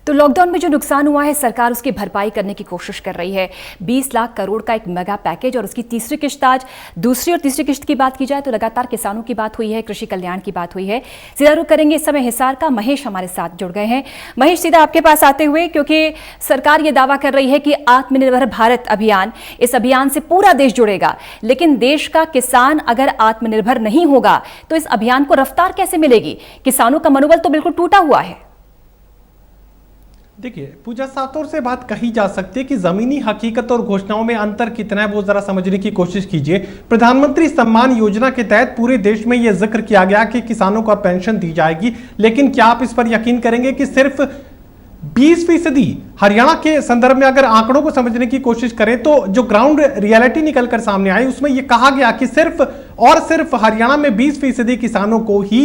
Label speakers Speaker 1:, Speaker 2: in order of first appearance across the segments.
Speaker 1: तो लॉकडाउन में जो नुकसान हुआ है सरकार उसकी भरपाई करने की कोशिश कर रही है। 20 लाख करोड़ का एक मेगा पैकेज और उसकी तीसरी किश्त आज। दूसरी और तीसरी किश्त की बात की जाए तो लगातार किसानों की बात हुई है, कृषि कल्याण की बात हुई है। सीधा रुख करेंगे इस समय हिसार का। महेश हमारे साथ जुड़ गए हैं। महेश, सीधा आपके पास आते हुए, क्योंकि सरकार ये दावा कर रही है कि आत्मनिर्भर भारत अभियान, इस अभियान से पूरा देश जुड़ेगा, लेकिन देश का किसान अगर आत्मनिर्भर नहीं होगा तो इस अभियान को रफ्तार कैसे मिलेगी? किसानों का मनोबल तो बिल्कुल टूटा हुआ है।
Speaker 2: देखिए पूजा, साफ तौर से बात कही जा सकती है कि जमीनी हकीकत और घोषणाओं में अंतर कितना है वो जरा समझने की कोशिश कीजिए। प्रधानमंत्री सम्मान योजना के तहत पूरे देश में यह जिक्र किया गया कि किसानों को पेंशन दी जाएगी, लेकिन क्या आप इस पर यकीन करेंगे कि सिर्फ 20% हरियाणा के संदर्भ में अगर आंकड़ों को समझने की कोशिश करें तो जो ग्राउंड रियलिटी निकलकर सामने आई उसमें यह कहा गया कि सिर्फ और सिर्फ हरियाणा में 20% किसानों को ही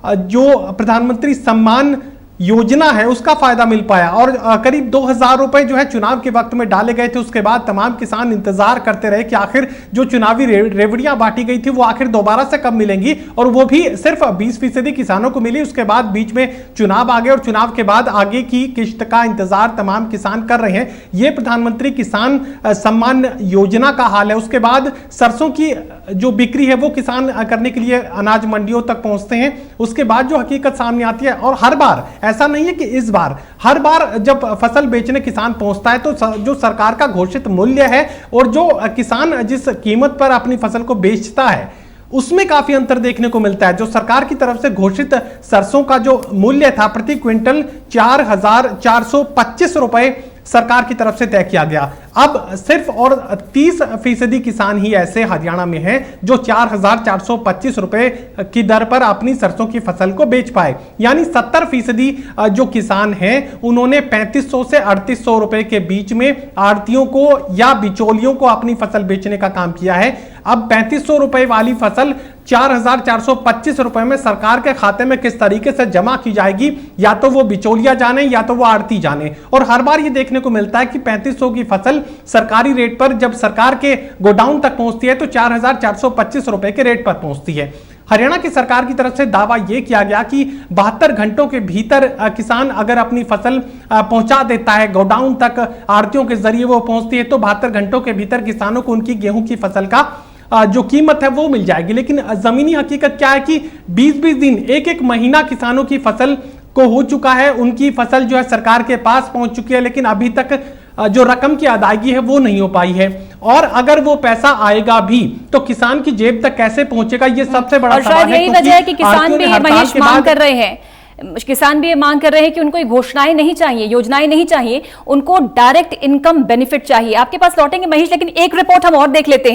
Speaker 2: जो प्रधानमंत्री सम्मान योजना है उसका फायदा मिल पाया और करीब 2000 रुपए जो है चुनाव के वक्त में डाले गए थे। उसके बाद तमाम किसान इंतजार करते रहे कि आखिर जो चुनावी रेवड़ियां बांटी गई थी वो आखिर दोबारा से कब मिलेंगी, और वो भी सिर्फ 20% किसानों को मिली। उसके बाद बीच में चुनाव आ गए और चुनाव के बाद आगे की किश्त का इंतजार तमाम किसान कर रहे हैं। ये प्रधानमंत्री किसान सम्मान योजना का हाल है। उसके बाद सरसों की जो बिक्री है वो किसान करने के लिए अनाज मंडियों तक पहुंचते हैं। उसके बाद जो हकीकत सामने आती है, और हर बार ऐसा नहीं है कि इस बार, हर बार जब फसल बेचने किसान पहुंचता है तो जो सरकार का घोषित मूल्य है और जो किसान जिस कीमत पर अपनी फसल को बेचता है उसमें काफी अंतर देखने को मिलता है। जो सरकार की तरफ से घोषित सरसों का जो मूल्य था प्रति क्विंटल 4425 रुपए सरकार की तरफ से तय किया गया। अब सिर्फ और 30% किसान ही ऐसे हरियाणा में हैं जो 4425 रुपए की दर पर अपनी सरसों की फसल को बेच पाए। यानी 70% जो किसान हैं उन्होंने 3500 से 3800 रुपए के बीच में आड़तियों को या बिचौलियों को अपनी फसल बेचने का काम किया है। अब 3500 रुपए वाली फसल 4425 रुपए में सरकार के खाते में किस तरीके से जमा की जाएगी, या तो वो बिचौलिया जाने या तो वो आड़ती जाने। और हर बार ये देखने को मिलता है कि 3500 की फसल सरकारी रेट पर जब सरकार के गोडाउन तक पहुंचती है तो 4425 रुपए के रेट पर पहुंचती है। हरियाणा की सरकार की तरफ से दावा यह किया गया कि 72 घंटों के भीतर किसान अगर अपनी फसल पहुंचा देता है गोडाउन तक, आड़तियों के जरिए वो पहुंचती है, तो 72 घंटों के भीतर किसानों को उनकी गेहूं की फसल का जो कीमत है वो मिल जाएगी। लेकिन जमीनी हकीकत क्या है कि 20-20 दिन, एक महीना किसानों की फसल को हो चुका है, उनकी फसल जो है सरकार के पास पहुंच चुकी है, लेकिन अभी तक जो रकम की अदायगी है वो नहीं हो पाई है। और अगर वो पैसा आएगा भी तो किसान की जेब तक कैसे पहुंचेगा, ये सबसे बड़ा सवाल है।
Speaker 1: शायद यही वजह है कि किसान भी महेश मांग कर रहे हैं, किसान भी ये मांग कर रहे हैं कि उनको ये घोषणाएं नहीं चाहिए, योजनाएं नहीं चाहिए, उनको डायरेक्ट इनकम बेनिफिट चाहिए। आपके पास लौटेंगे महेश, लेकिन एक रिपोर्ट हम और देख लेते हैं।